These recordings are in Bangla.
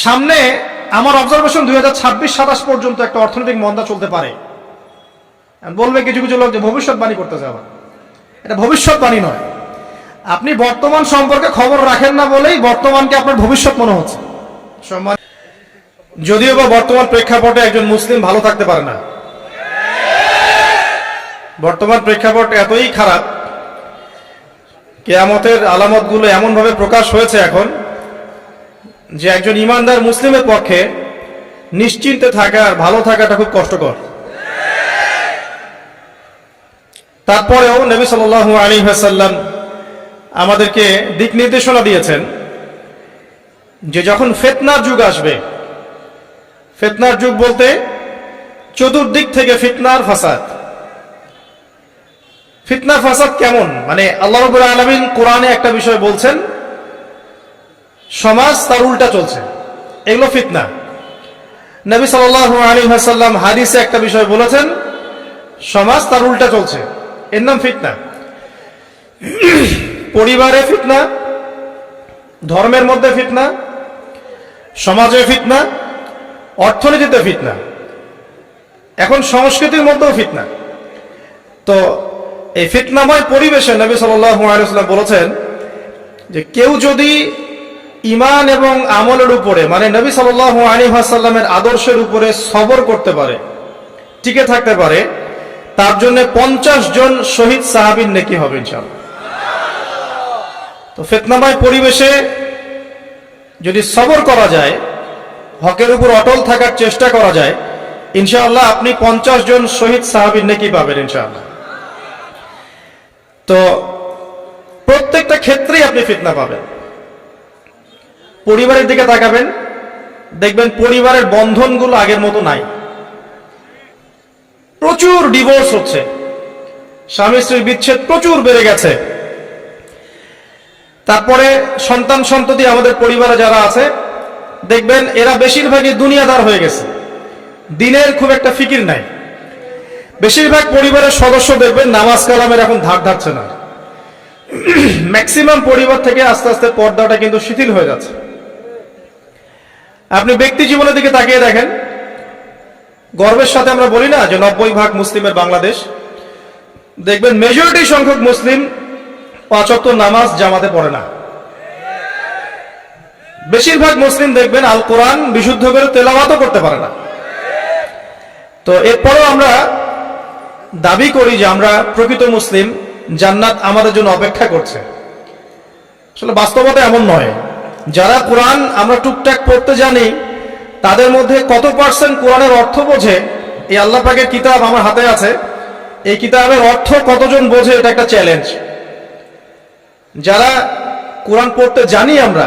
সামনে আমার অবজারভেশন 2026-27 পর্যন্ত একটা অর্থনৈতিক মন্দা চলতে পারে। বলবে কিছু কিছু লোক যে ভবিষ্যৎবাণী করতেছে, আবার এটা ভবিষ্যৎবাণী নয়। আপনি বর্তমান সম্পর্কে খবর রাখেন না বলেই বর্তমানকে আপনার ভবিষ্যৎ মনে হচ্ছে। যদিও বা বর্তমান প্রেক্ষাপটে একজন মুসলিম ভালো থাকতে পারে না। বর্তমান প্রেক্ষাপট এতই খারাপ, কিয়ামতের আলামতগুলো এমনভাবে প্রকাশ হয়েছে এখন যে একজন ইমানদার মুসলিমের পক্ষে নিশ্চিন্তে থাকা আর ভালো থাকাটা খুব কষ্টকর। তারপরেও নবী সাল্লাল্লাহু আলাইহি ওয়াসাল্লাম আমাদেরকে দিক নির্দেশনা দিয়েছেন যে যখন ফিতনার যুগ আসবে, ফিতনার যুগ বলতে চতুর্দিক থেকে ফিতনার ফাসাদ। ফিতনার ফাসাদ কেমন? মানে আল্লাহ রাব্বুল আলামিন কোরআনে একটা বিষয় বলছেন, সমাজ তার উল্টা চলছে, এগুলো ফিতনা। নবী সাল্লাল্লাহু আলাইহি ওয়াসাল্লাম হাদিসে একটা বিষয় বলেছেন, সমাজ তার উল্টা চলছে, এর নাম ফিতনা। পরিবারে ফিতনা, ধর্মের মধ্যে ফিতনা, সমাজে ফিতনা, অর্থনীতিতে ফিতনা, এখন সংস্কৃতির মধ্যেও ফিতনা। তো এই ফিতনাময় পরিবেশে নবী সাল্লাল্লাহু আলাইহি ওয়াসাল্লাম বলেছেন যে কেউ যদি ঈমান এবং আমলের উপরে, মানে নবী সাল্লাল্লাহু আলাইহি ওয়াসাল্লামের আদর্শের উপরে সবর করতে পারে, টিকে থাকতে পারে, তার জন্য 50 জন শহীদ সাহাবীর নেকি হবে ইনশাআল্লাহ। তো ফিতনাময় পরিবেশে যদি সবর করা যায়, হকের উপর অটল থাকার চেষ্টা করা যায়, ইনশাআল্লাহ আপনি 50 জন শহীদ সাহাবীর নেকি পাবেন ইনশাআল্লাহ। তো প্রত্যেকটা ক্ষেত্রেই আপনি ফিতনা পাবেন। পরিবারের দিকে তাকাবেন, দেখবেন পরিবারের বন্ধনগুলো আগের মতো নাই। প্রচুর ডিভোর্স হচ্ছে, স্বামী স্ত্রীর বিচ্ছেদ প্রচুর বেড়ে গেছে। তারপরে সন্তান সন্ততি আমাদের পরিবারে যারা আছে, দেখবেন এরা বেশিরভাগই দুনিয়াদার হয়ে গেছে, দিনের খুব একটা ফিকির নাই। বেশিরভাগ পরিবারের সদস্য দেখবেন নামাজ কালামের এখন ধার ধারছে না। ম্যাক্সিমাম পরিবার থেকে আস্তে আস্তে পর্দাটা কিন্তু শিথিল হয়ে যাচ্ছে। আপনি ব্যক্তি জীবনের দিকে তাকিয়ে দেখেন, গর্বের সাথে আমরা বলি না যে 90% মুসলিমের বাংলাদেশ, দেখবেন মেজরিটি সংখ্যক মুসলিম 5 ওয়াক্ত নামাজ জামাতে পড়ে না। বেশিরভাগ মুসলিম দেখবেন আল কোরআন বিশুদ্ধ করে তেলাওয়াতও করতে পারে না। তো এরপরও আমরা দাবি করি যে আমরা প্রকৃত মুসলিম, জান্নাত আমাদের জন্য অপেক্ষা করছে। আসলে বাস্তবতা এমন নয়। যারা কোরআন আমরা টুকটাক পড়তে জানি, তাদের মধ্যে কত পার্সেন্ট কোরআনের অর্থ বোঝে? এই আল্লাহ পাকের কিতাব আমার হাতে আছে, এই কিতাবের অর্থ কতজন বোঝে? এটা একটা চ্যালেঞ্জ। যারা কোরআন পড়তে জানি আমরা,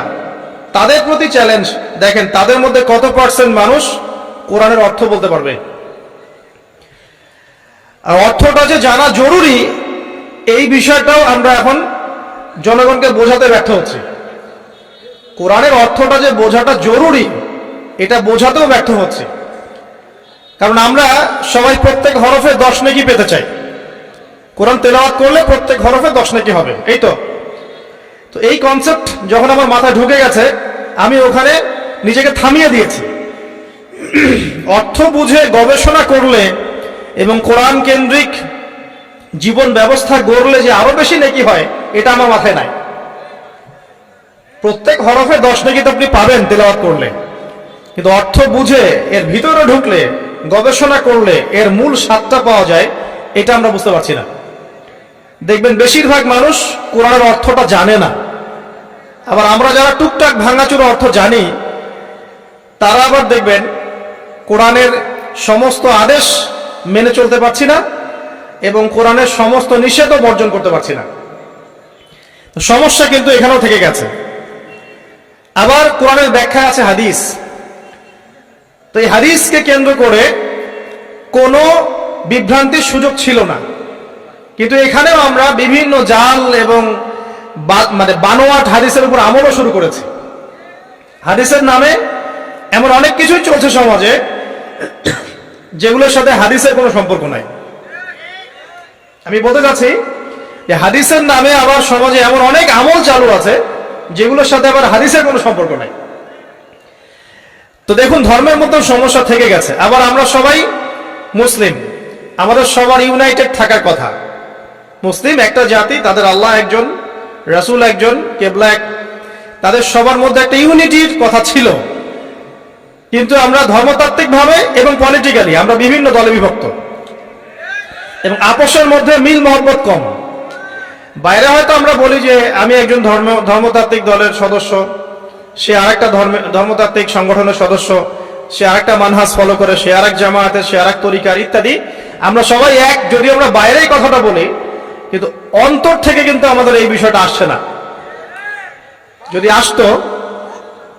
তাদের প্রতি চ্যালেঞ্জ, দেখেন তাদের মধ্যে কত পার্সেন্ট মানুষ কোরআনের অর্থ বলতে পারবে। আর অর্থটা যে জানা জরুরি, এই বিষয়টাও আমরা এখন জনগণকে বোঝাতে ব্যর্থ হচ্ছি। কোরআনের অর্থটা যে বোঝাটা জরুরি, এটা বোঝাতেও ব্যর্থ হচ্ছে। কারণ আমরা সবাই প্রত্যেক হরফে 10 নেকি পেতে চাই। কোরআন তেলাওয়াত করলে প্রত্যেক হরফে 10 নেকি হবে, এই তো। তো এই কনসেপ্ট যখন আমার মাথায় ঢুকে গেছে, আমি ওখানে নিজেকে থামিয়ে দিয়েছি। অর্থ বুঝে গবেষণা করলে এবং কোরআন কেন্দ্রিক জীবন ব্যবস্থা গড়লে যে আরো বেশি নেকি হয়, এটা আমার মাথায় নাই। প্রত্যেক হরফে 10 নেকি তো আপনি পাবেন তেলাওয়াত করলে, কিন্তু অর্থ বুঝে এর ভিতরে ঢুকলে, গবেষণা করলে এর মূল স্বাদটা পাওয়া যায়, এটা আমরা বুঝতে পারছি না। দেখবেন বেশিরভাগ মানুষ কোরআনের অর্থটা জানে না। আবার আমরা যারা টুকটাক ভাঙাচুরা অর্থ জানি, তারা আবার দেখবেন কোরআনের সমস্ত আদেশ মেনে চলতে পারছি না এবং কোরআনের সমস্ত নিষেধও বর্জন করতে পারছি না। সমস্যা কিন্তু এখানেও থেকে গেছে। আবার কোরআনের ব্যাখ্যা আছে হাদিস। তো এই হাদিসকে কেন্দ্র করে কোনো বিভ্রান্তির সুযোগ ছিল না, কিন্তু এখানেও আমরা বিভিন্ন জাল এবং মানে বানোয়াট হাদিসের উপর আমলও শুরু করেছি। হাদিসের নামে এমন অনেক কিছুই চলছে সমাজে, যেগুলোর সাথে হাদিসের কোনো সম্পর্ক নাই। আমি বলতে চাচ্ছি যে হাদিসের নামে আবার সমাজে এমন অনেক আমল চালু আছে, যেগুলোর সাথে আবার হাদিসের কোনো সম্পর্ক নাই। তো দেখুন, ধর্মের মধ্যে সমস্যা থেকে গেছে। আবার আমরা সবাই মুসলিম, আমাদের সবার ইউনাইটেড থাকার কথা। মুসলিম একটা জাতি, তাদের আল্লাহ একজন, রাসূল একজন, কেবলা এক, তাদের সবার মধ্যে একটা ইউনিটির কথা ছিল। কিন্তু আমরা ধর্মতাত্ত্বিক ভাবে এবং পলিটিক্যালি আমরা বিভিন্ন দলে বিভক্ত এবং আপোষের মধ্যে মিল মহব্বত কম। বাইরে হয়তো আমরা বলি যে আমি একজন ধর্মতাত্ত্বিক দলের সদস্য, সে আরেকটা ধর্মতাত্ত্বিক সংগঠনের সদস্য, সে আরেকটা মানহাজ ফলো করে, সে আরেক জামায়াতের, সে আরেক তরিকার ইত্যাদি। আমরা সবাই এক, যদি আমরা বাইরে এই কথাটা বলি, কিন্তু অন্তর থেকে কিন্তু আমাদের এই বিষয়টা আসছে না। যদি আসতো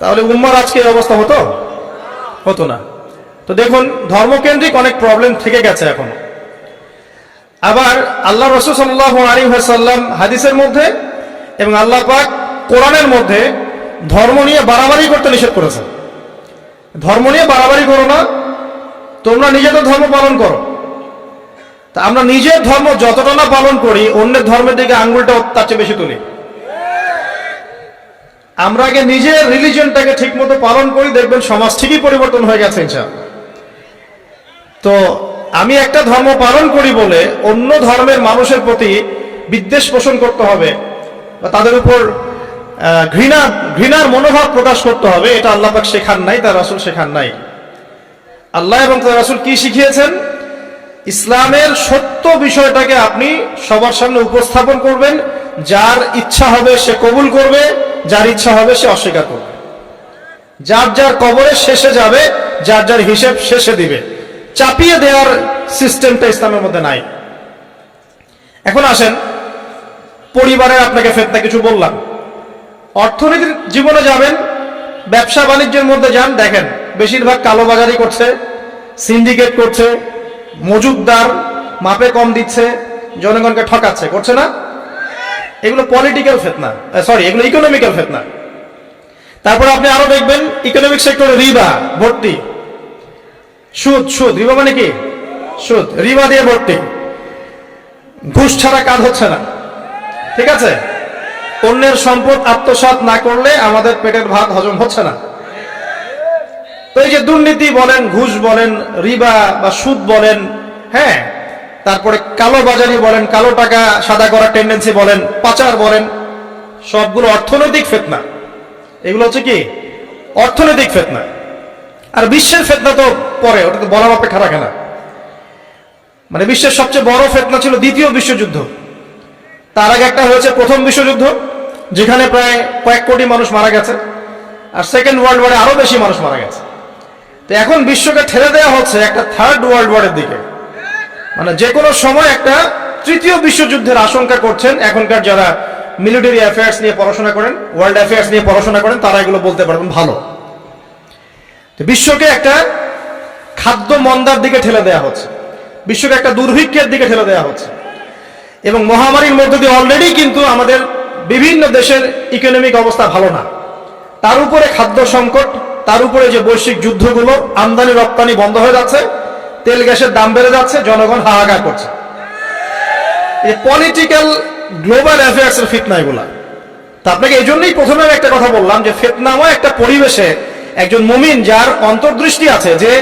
তাহলে উম্মার আজকে এই অবস্থা হতো না। তো দেখুন, ধর্মকেন্দ্রিক অনেক প্রবলেম থেকে গেছে এখন। আবার আল্লাহ রাসূল সাল্লাল্লাহু আলাইহি ওয়াসাল্লাম হাদিসের মধ্যে এবং আল্লাহ পাক কোরআনের মধ্যে ধর্ম নিয়ে বাড়াবাড়ি করতে নিষেধ করেছেন। ধর্ম নিয়ে বাড়াবাড়ি করো না, তোমরা নিজেদের ধর্ম পালন করো। তা আমরা নিজের ধর্ম যতটা না পালন করি, অন্যের ধর্মের দিকে আঙ্গুলটা তার চেয়ে বেশি তুলি। আমরা আগে নিজের রিলিজিয়নটাকে ঠিক মতো পালন করি, দেখবেন সমাজ ঠিকই পরিবর্তন হয়ে গেছে ইনশাআল্লাহ। তো আমি একটা ধর্ম পালন করি বলে অন্য ধর্মের মানুষের প্রতি বিদ্বেষ পোষণ করতে হবে বা তাদের উপর ঘৃণার মনোভাব প্রকাশ করতে হবে, এটা আল্লাহ পাক শেখান নাই, তার রাসূল শেখান নাই। আল্লাহ এবং তার রাসূল কি শিখিয়েছেন? ইসলামের সত্য বিষয়টাকে আপনি সবার সামনে উপস্থাপন করবেন, যার ইচ্ছা হবে সে কবুল করবে, যার ইচ্ছা হবে সে অস্বীকার করবে। যার যার কবরে শেষে যাবে, যার যার হিসেব শেষে দিবে। চাপিয়ে দেওয়ার সিস্টেমটা ইসলামের মধ্যে নাই। এখন আসেন, পরিবারের আপনাকে ফেতনা কিছু বললাম। অর্থনীতির জীবনে যাবেন, ব্যবসা বাণিজ্যের মধ্যে যান, দেখেন বেশিরভাগ কালোবাজারি করছে, সিন্ডিকেট করছে, মজুদদার মাপে কম দিচ্ছে, জনগণকে ঠকাচ্ছে, করছে না? এগুলো পলিটিক্যাল ফিতনা, এগুলো ইকোনমিক্যাল ফিতনা। তারপর আপনি আরো দেখবেন ইকোনমিক সেক্টরে রিবা ভর্তি, সুদ। রিবা মানে কি? সুদ, রিবা দিয়ে ভর্তি। ঘুষ ছাড়া কাজ হচ্ছে না, ঠিক আছে? অন্যের সম্পদ আত্মসাৎ না করলে আমাদের পেটের ভাত হজম হচ্ছে না। তো এই যে দুর্নীতি বলেন, ঘুষ বলেন, রিবা বা সুদ বলেন, হ্যাঁ, তারপরে কালো বাজারি বলেন, কালো টাকা সাদা করার টেন্ডেন্সি বলেন, পাচার বলেন, সবগুলো অর্থনৈতিক ফিতনা। এগুলো হচ্ছে কি? অর্থনৈতিক ফিতনা। আর বিশ্বের ফিতনা তো পরে, ওটা তো বলার অপেক্ষা রাখে না। মানে বিশ্বের সবচেয়ে বড় ফিতনা ছিল দ্বিতীয় বিশ্বযুদ্ধ। তার আগে একটা হয়েছে প্রথম বিশ্বযুদ্ধ, যেখানে প্রায় কয়েক কোটি মানুষ মারা গেছে, আর সেকেন্ড ওয়ার্ল্ড ওয়ারে আরো বেশি মানুষ মারা গেছে। তো এখন বিশ্বকে ঠেলে দেওয়া হচ্ছে একটা থার্ড ওয়ার্ল্ড ওয়ারের দিকে। মানে যে কোনো সময় একটা তৃতীয় বিশ্বযুদ্ধের আশঙ্কা করছেন এখনকার যারা মিলিটারি অ্যাফেয়ার্স নিয়ে পড়াশোনা করেন, ওয়ার্ল্ড অ্যাফেয়ার্স নিয়ে পড়াশোনা করেন, তারা এগুলো বলতে পারবেন ভালো। তো বিশ্বকে একটা খাদ্য মন্দার দিকে ঠেলে দেওয়া হচ্ছে, বিশ্বকে একটা দুর্ভিক্ষের দিকে ঠেলে দেওয়া হচ্ছে। এবং মহামারীর মধ্য দিয়ে অলরেডি কিন্তু আমাদের বিভিন্ন দেশের ইকোনমিক অবস্থা ভালো না, তার উপরে খাদ্য সংকট, তার উপরে যে বৈশ্বিক যুদ্ধগুলো, আমদানি রপ্তানি বন্ধ হয়ে যাচ্ছে, তেল গ্যাসের দাম বেড়ে যাচ্ছে, জনগণ হাহাকার করছে। এই পলিটিক্যাল গ্লোবাল অ্যাফেয়ার্স এর ফিতনা এগুলা। তা আপনাকে এই জন্যই প্রথমে একটা কথা বললাম যে ফিতনাময় একটা পরিবেশে একজন মুমিন যার অন্তর্দৃষ্টি আছে, যে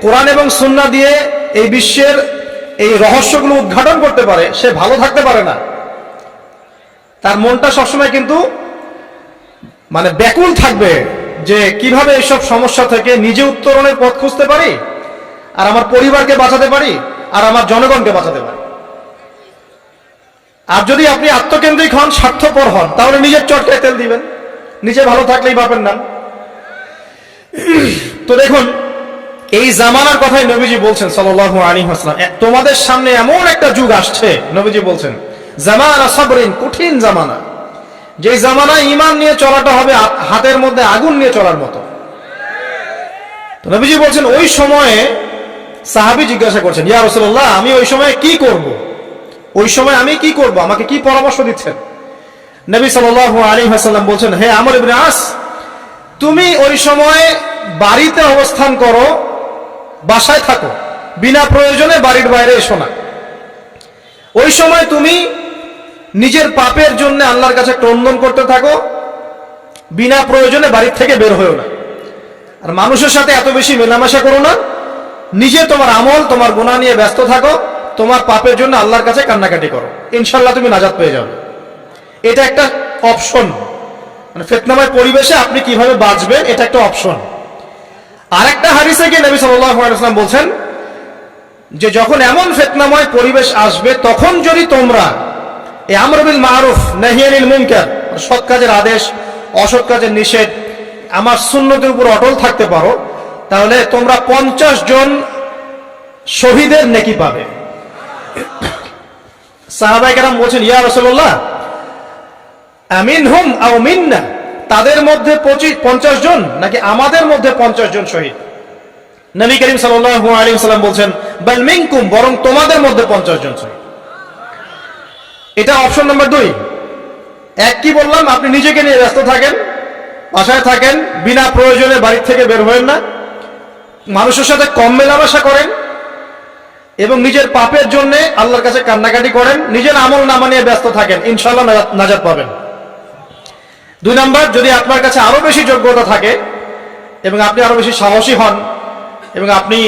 কোরআন এবং সুন্নাহ দিয়ে এই বিশ্বের এই রহস্যগুলো উদ্ঘাটন করতে পারে, সে ভালো থাকতে পারে না। তার মনটা সবসময় কিন্তু মানে ব্যাকুল থাকবে যে কিভাবে এইসব সমস্যা থেকে নিজে উত্তরণের পথ খুঁজতে পারি, আর আমার পরিবারকে বাঁচাতে পারি, আর আমার জনগণকে বাঁচাতে পারি। আর যদি আপনি আত্মকেন্দ্রিক হন, স্বার্থপর হন, তাহলে নিজের চটকায় তেল দিবেন, নিজে ভালো থাকলেই বাপের নাম। তো দেখুন, এই জামানার কথাই নবীজি বলছেন সাল্লাল্লাহু আলাইহি ওয়াসাল্লাম, তোমাদের সামনে এমন একটা যুগ আসছে, নবীজি বলছেন জামানা সাবরিন, কঠিন জামানা, যে জামানায় ঈমান নিয়ে চলাটা হবে হাতের মধ্যে আগুন নিয়ে চলার মতো। তো নবীজি বলছেন ওই সময়ে, সাহাবী জিজ্ঞাসা করছেন, ইয়া রাসূলুল্লাহ, আমি ওই সময় কি করব? ওই সময় আমি কি করব? আমাকে কি পরামর্শ দিচ্ছেন? নবী সাল্লাল্লাহু আলাইহি ওয়াসাল্লাম বলছেন, হে আমর ইবনে আস, তুমি ওই সময় বাড়িতে অবস্থান করো, বাসায় থাকো, বিনা প্রয়োজনে বাড়ির বাইরে এসো না। ওই সময় তুমি নিজের পাপের জন্য আল্লাহর কাছে ক্রন্দন করতে থাকো, বিনা প্রয়োজনে বাড়ির থেকে বের হয়েও না। আর মানুষের সাথে এত বেশি মেলামেশা করো না, নিজে তোমার আমল তোমার গুনাহ নিয়ে ব্যস্ত থাকো, তোমার পাপের জন্য আল্লাহর কাছে কান্নাকাটি করো, ইনশাআল্লাহ তুমি নাজাত পেয়ে যাবে। এটা একটা অপশন, মানে ফিতনাময় পরিবেশে আপনি কিভাবে বাঁচবেন এটা একটা অপশন। আরেকটা হাদিসে গিয়ে নবী সাল্লাল্লাহু আলাইহি ওয়াসাল্লাম বলছেন যে যখন এমন ফিতনাময় পরিবেশ আসবে তখন যদি তোমরা এই আমর বিল মারুফ নাহি আনিল মুনকার, সৎ কাজের আদেশ অসৎ কাজের নিষেধ, আমার সুন্নতের উপর অটল থাকতে পারো, তাহলে তোমরা 50 জন শহীদের নেকি পাবে। সাহাবায়ে কেরাম বলছেন, ইয়া রাসূলুল্লাহ আমিনহুম আও মিন্না, তাদের মধ্যে 50 জন নাকি আমাদের মধ্যে 50 জন শহীদ? নবী করিম সাল্লাল্লাহু আলাইহি ওয়াসাল্লাম বলছেন, বাল মিনকুম, বরং তোমাদের মধ্যে 50 জন শহীদ। এটা অপশন নাম্বার 2। এক কি বললাম, আপনি নিজেকে নিয়ে ব্যস্ত থাকেন, বাসায় থাকেন, বিনা প্রয়োজনে বাড়ি থেকে বের হবেন না, মানুষের সাথে কম মেলামেশা করেন এবং নিজের পাপের জন্য আল্লাহর কাছে কান্নাকাটি করেন, নিজের আমল নামা নিয়ে ব্যস্ত থাকেন, ইনশাআল্লাহ নাজাত পাবেন। 2 নাম্বার, যদি আপনার কাছে আরো বেশি যোগ্যতা থাকে এবং আপনি আরো বেশি সাহসী হন এবং আপনি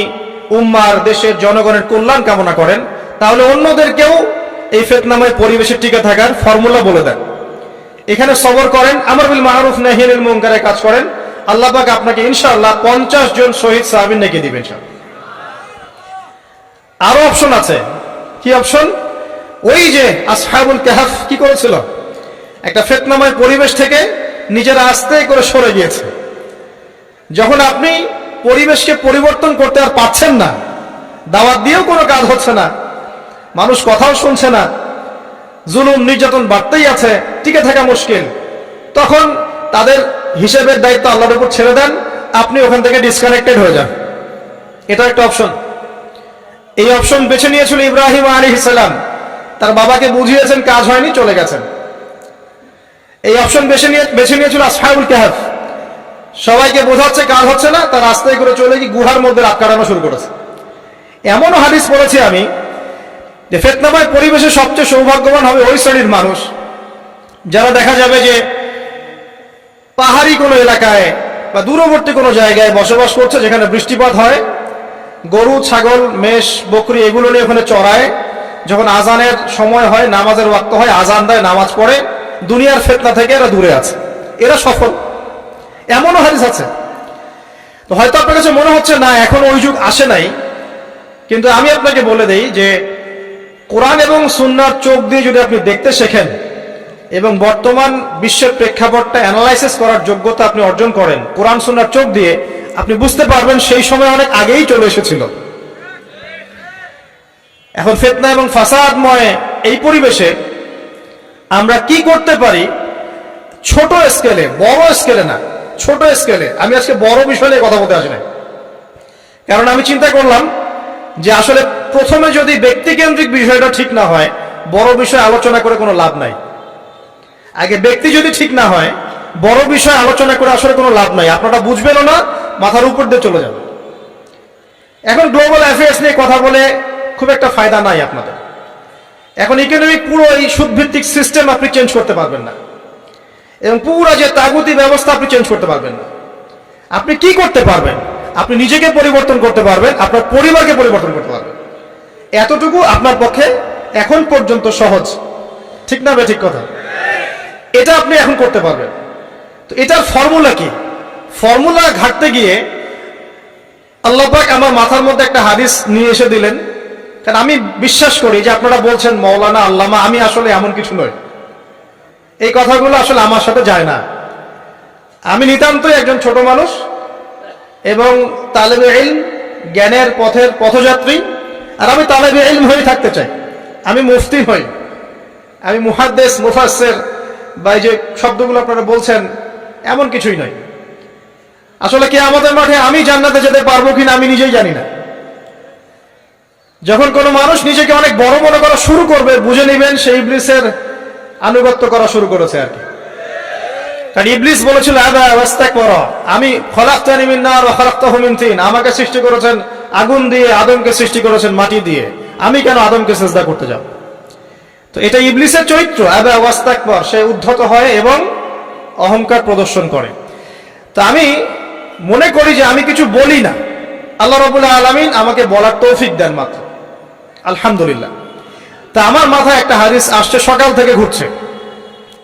উম্মার দেশের জনগণের কল্যাণ কামনা করেন, তাহলে অন্যদেরকেও এই ফিতনাময় পরিবেশে টিকে থাকার ফর্মুলা বলে দেন। এখানে সবর করেন, আমর বিল মারুফ নাহি আনিল মুনকারের কাজ করেন, আল্লাহ পাক আপনাকে ইনশাআল্লাহ 50 জন শহীদ সাহাবীর নেকি দিবেন। আরো অপশন আছে। কি অপশন? ওই যে আসহাবুল কাহফ কি করেছিল, একটা ফিতনাময় পরিবেশ থেকে নিজেরা আস্তে করে সরে গিয়েছে। যখন আপনি পরিবেশকে পরিবর্তন করতে আর পারছেন না, দাওয়াত দিয়েও কোনো কাজ হচ্ছে না, মানুষ কথাও শুনছে না, জুলুম নির্যাতন বাড়তেই আছে, টিকে থাকা মুশকিল, তখন তাদের হিসেবের দায়িত্ব আল্লাহর উপর ছেড়ে দেন, আপনি ওখান থেকে ডিসকানেক্টেড হয়ে যান। এটা একটা অপশন। এই অপশন বেছে নিয়েছিল ইব্রাহিম আলাইহিস সালাম, তার বাবাকে বুঝিয়েছেন, কাজ হয়নি, চলে গেছেন। এই অপশন বেছে নিয়েছিল আসহাবুল কাহফ, সবাইকে বোঝাচ্ছে কাজ হচ্ছে না, তার রাস্তায় করে চলে গিয়ে গুহার মধ্যে রাত কাটানো শুরু করেছে। এমনও হাদিস পড়েছি আমি যে ফিতনাময় পরিবেশে সবচেয়ে সৌভাগ্যবান হবে ওই শ্রেণীর মানুষ যারা দেখা যাবে যে পাহাড়ি কোনো এলাকায় বা দূরবর্তী কোনো জায়গায় বসবাস করছে, যেখানে বৃষ্টিপাত হয়, গরু ছাগল মেষ বকরি এগুলো নিয়ে ওখানে চড়ায়, যখন আজানের সময় হয়, নামাজের ওয়াক্ত হয়, আজান দেয়, নামাজ পড়ে, দুনিয়ার ফিতনা থেকে এরা দূরে আছে, এরা সফল। এমনও হাদিস আছে। তো হয়তো আপনার কাছে মনে হচ্ছে না এখন ওই যুগ আসে নাই, কিন্তু আমি আপনাকে বলে দেই যে কোরআন এবং সুন্নাহর চোখ দিয়ে যদি আপনি দেখতে শেখেন এবং বর্তমান বিশ্বের প্রেক্ষাপটটা অ্যানালাইসিস করার যোগ্যতা আপনি অর্জন করেন কোরআন সুন্নাহর চোখ দিয়ে, আপনি বুঝতে পারবেন সেই সময় অনেক আগেই চলে এসেছিল। এখন ফিতনা এবং ফাসাদময় এই পরিবেশে আমরা কি করতে পারি, ছোট স্কেলে, বড় স্কেলে না, ছোট স্কেলে। আমি আজকে বড় বিষয় নিয়ে কথা বলতে আসি না, কারণ আমি চিন্তা করলাম যে আসলে প্রথমে যদি ব্যক্তিকেন্দ্রিক বিষয়টা ঠিক না হয়, বড় বিষয় আলোচনা করে কোনো লাভ নাই। আগে ব্যক্তি যদি ঠিক না হয়, বড় বিষয় আলোচনা করে আসলে কোনো লাভ নাই, আপনারা বুঝবেনও না, মাথার উপর দিয়ে চলে যাবে। এখন গ্লোবাল অ্যাফেয়ার্স নিয়ে কথা বলে খুব একটা ফায়দা নাই আপনাদের। এখন ইকোনমিক পুরো এই সুদভিত্তিক সিস্টেম আপনি চেঞ্জ করতে পারবেন না, এবং পুরো যে তাগুতি ব্যবস্থা আপনি চেঞ্জ করতে পারবেন না। আপনি কি করতে পারবেন? আপনি নিজেকে পরিবর্তন করতে পারবেন, আপনার পরিবারকে পরিবর্তন করতে পারবেন। এতটুকু আপনার পক্ষে এখন পর্যন্ত সহজ, ঠিক না? ঠিক কথা। এটা আপনি এখন করতে পারবেন। তো এটার ফর্মুলা কি? ফর্মুলা ঘাটতে গিয়ে আল্লাহ পাক আমার মাথার মধ্যে একটা হাদিস নিয়ে এসে দিলেন, কারণ আমি বিশ্বাস করি যে আপনারা বলছেন মাওলানা আল্লামা, আমি আসলে এমন কিছু নই, এই কথাগুলো আসলে আমার সাথে যায় না। আমি নিতান্তই একজন ছোট মানুষ এবং তালেবে ইলম, জ্ঞানের পথের পথযাত্রী, আর আমি তালেবে ইলম হয়ে থাকতে চাই। আমি মুফতি হই, আমি মুহাদ্দিস, মুফাসসির বা এই যে শব্দগুলো আপনারা বলছেন, এমন কিছুই নয়। আসলে কি আমাদের মাঠে আমি জান্নাতে যেতে পারবো কিনা আমি নিজেই জানি না। যখন কোনো মানুষ নিজেকে অনেক বড় মনে করা শুরু করবে, বুঝে নেবেন সেই ইবলিসের আনুগত্য করা শুরু করেছে আর কি। কারণ ইবলিস বলেছিল আবা ওয়াস্তাকবারা, আমি খলাকতানি মিন নার ওয়া খলাকতাহু মিন তিন, আমাকে সৃষ্টি করেছেন আগুন দিয়ে, আদমকে সৃষ্টি করেছেন মাটি দিয়ে, আমি কেন আদমকে সিজদা করতে যাব? তো এটা ইবলিসের চরিত্র, আবা ওয়াস্তাকবার, সে উদ্ধত হয় এবং অহংকার প্রদর্শন করে। তো আমি মনে করি যে আমি কিছু বলি না, আল্লাহ রাব্বুল আলামিন আমাকে বলার তৌফিক দেন মাত্র, আলহামদুলিল্লাহ। তা আমার মাথায় একটা হাদিস আসছে, সকাল থেকে ঘুরছে।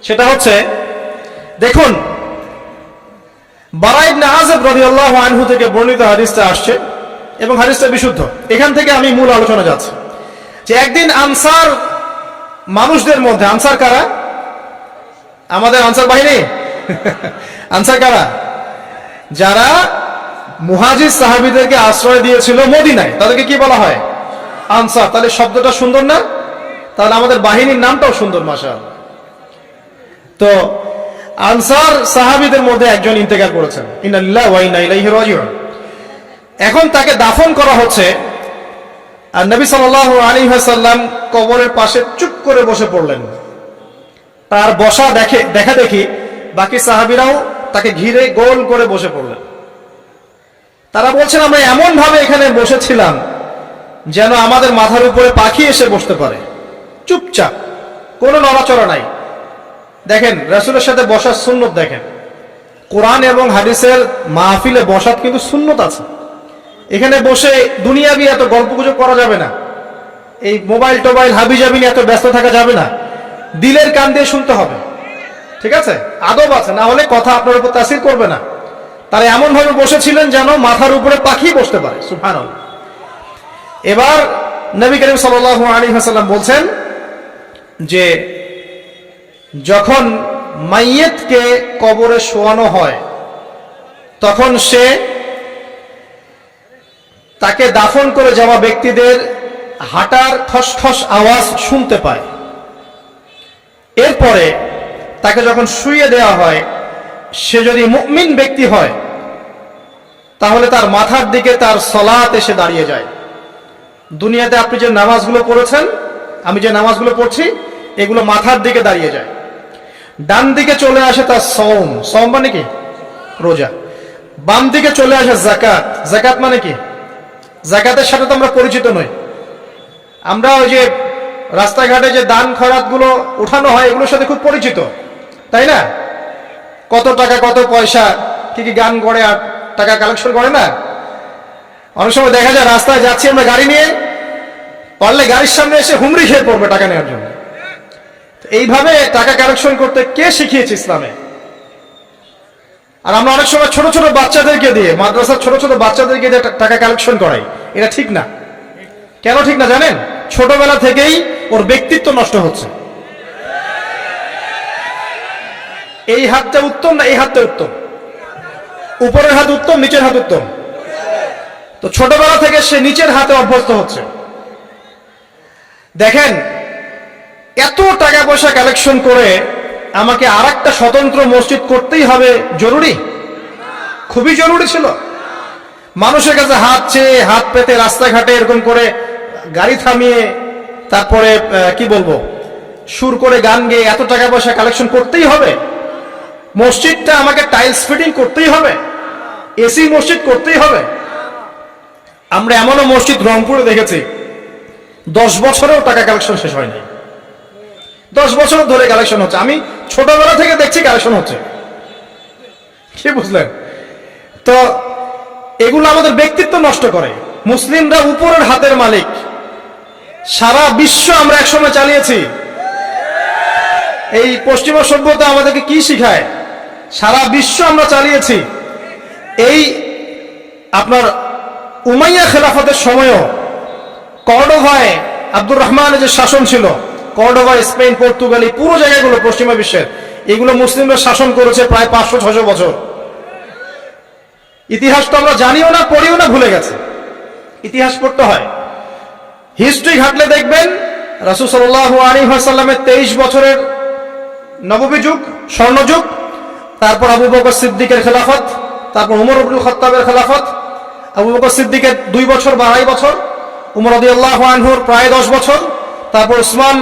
সেটা হচ্ছে, দেখুন, বারা ইবনে আযিব রাদিয়াল্লাহু আনহু থেকে বর্ণিত হাদিসটা আসছে এবং হাদিসটা বিশুদ্ধ। এখান থেকে আমি মূল আলোচনা যাচ্ছি যে একদিন আনসার মানুষদের মধ্যে, আনসার কারা? আমাদের আনসার বাহিনী। আনসার কারা? যারা মুহাজির সাহাবীদেরকে আশ্রয় দিয়েছিল মদিনায়, তাদেরকে কি বলা হয়? আনসার। তাহলে শব্দটা সুন্দর না? তাহলে আমাদের বাহিনীর নামটাও সুন্দর, মাশাআল্লাহ। তো আনসার সাহাবীদের মধ্যে একজন ইন্তেকাল করেছেন, ইন্না লিল্লাহি ওয়া ইন্না ইলাইহি রাজিউন। এখন তাকে দাফন করা হচ্ছে, আর নবী সাল্লাল্লাহু আলাইহি ওয়াসাল্লাম কবরের পাশে চুপ করে বসে পড়লেন। তার বসা দেখা দেখি বাকি সাহাবীরাও তাকে ঘিরে গোল করে বসে পড়লেন। তারা বলছেন, আমরা এমন ভাবে এখানে বসেছিলাম যেন আমাদের মাথার উপরে পাখি এসে বসতে পারে, চুপচাপ, কোনো নড়াচড়া নাই। দেখেন, রাসূলের সাথে বসার সুন্নত দেখেন। কোরআন এবং হাদিসের মাহফিলে বসার কিন্তু সুন্নত আছে। এখানে বসে দুনিয়াবি এত গল্পগুজব করা যাবে না, এই মোবাইল টোবাইল হাবিজাবি নিয়ে এত ব্যস্ত থাকা যাবে না, দিলের কান দিয়ে শুনতে হবে, ঠিক আছে? আদব আছে, না হলে কথা আপনার উপর তাসির করবে না। তারা এমন ভাবে বসেছিলেন যেন মাথার উপরে পাখি বসতে পারে, সুবহানাল্লাহ। এবার নবী করিম সাল্লাল্লাহু আলাইহি ওয়াসাল্লাম বলছেন যে যখন মাইয়িতকে কবরে শোয়ানো হয় তখন সে তাকে দাফন করে যাওয়া ব্যক্তিদের হাঁটার খসখস আওয়াজ শুনতে পায়। এরপরে তাকে যখন শুইয়ে দেওয়া হয়, সে যদি মুমিন ব্যক্তি হয় তাহলে তার মাথার দিকে তার সালাত এসে দাঁড়িয়ে যায়। দুনিয়াতে আপনি যে নামাজগুলো পড়েছেন, আমি যে নামাজগুলো পড়ছি, এগুলো মাথার দিকে দাঁড়িয়ে যায়। ডান দিকে চলে আসে তার সওম, সওম মানে কি? রোজা। বাম দিকে চলে আসে যাকাত, যাকাত মানে কি? যাকাতের সাথে তো আমরা পরিচিত নই। আমরা ওই যে রাস্তাঘাটে যে দান খয়রাত গুলো উঠানো হয়, এগুলোর সাথে খুব পরিচিত, তাই না? কত টাকা, কত পয়সা, কি কি গান করে আর টাকা কালেকশন করে না? অনেক সময় দেখা যায় রাস্তায় যাচ্ছি আমরা গাড়ি নিয়ে, পারলে গাড়ির সামনে এসে হুমড়ি খেয়ে পড়বে টাকা নেওয়ার জন্য। এইভাবে টাকা কালেকশন করতে কে শিখিয়েছে ইসলামে? আর আমরা অনেক সময় ছোট ছোট বাচ্চাদেরকে দিয়ে, মাদ্রাসার ছোট ছোট বাচ্চাদেরকে দিয়ে টাকা কালেকশন করাই। এটা ঠিক না। কেন ঠিক না জানেন? ছোটবেলা থেকেই ওর ব্যক্তিত্ব নষ্ট হচ্ছে। এই হাতটা উত্তম না এই হাতটা উত্তম? উপরের হাত উত্তম, নিচের হাত উত্তম? তো ছোটবেলা থেকে সে নিচের হাতে অভ্যস্ত হচ্ছে। দেখেন, এত টাকা পয়সা কালেকশন করে আমাকে আরেকটা স্বতন্ত্র মসজিদ করতেই হবে জরুরি? খুবই জরুরি ছিল। মানুষের কাছে হাত চেয়ে, হাত পেতে, রাস্তাঘাটে এরকম করে গাড়ি থামিয়ে, তারপরে কি বলবো, সুর করে গান গেয়ে এত টাকা পয়সা কালেকশন করতেই হবে? মসজিদটা আমাকে টাইলস ফিটিং করতেই হবে? এসি মসজিদ করতেই হবে? আমরা এমনও মসজিদ রংপুরে দেখেছি 10 বছরেও টাকা কালেকশন শেষ হয়নি। 10 বছর ধরে কালেকশন হচ্ছে। আমি ছোটবেলা থেকে দেখছি কালেকশন হচ্ছে। কি বুঝলেন? তো এগুলো আমাদের ব্যক্তিত্ব নষ্ট করে। মুসলিমরা উপরের হাতের মালিক। সারা বিশ্ব আমরা একসময় চালিয়েছি। এই পশ্চিমা সভ্যতা আমাদেরকে কি শিখায়? সারা বিশ্ব আমরা চালিয়েছি। এই আপনার উমাইয়া খেলাফতের সময়ও কর্ডোভায় আব্দুর রহমানের যে শাসন ছিল, কর্ডোভা, স্পেন, পর্তুগালি, পুরো জায়গাগুলো পশ্চিমা বিশ্বের, এগুলো মুসলিমরা শাসন করেছে প্রায় 500-600 বছর। ইতিহাস তো আমরা জানিও না, পড়িও না, ভুলে গেছে। ইতিহাস পড়তে হয়। হিস্ট্রি ঘাটলে দেখবেন রাসূল সাল্লাল্লাহু আলাইহি ওয়াসাল্লামের 23 বছরের নববী যুগ, স্বর্ণযুগ, তারপর আবু বকর সিদ্দিকের খেলাফত, তারপর উমর ইবনুল খাত্তাবের খেলাফত। আবু বকর সিদ্দিকের 2 বছর বা 2.5 বছর, উমর রাদিয়াল্লাহু আনহুর প্রায় 10 বছর, তারপর উসমান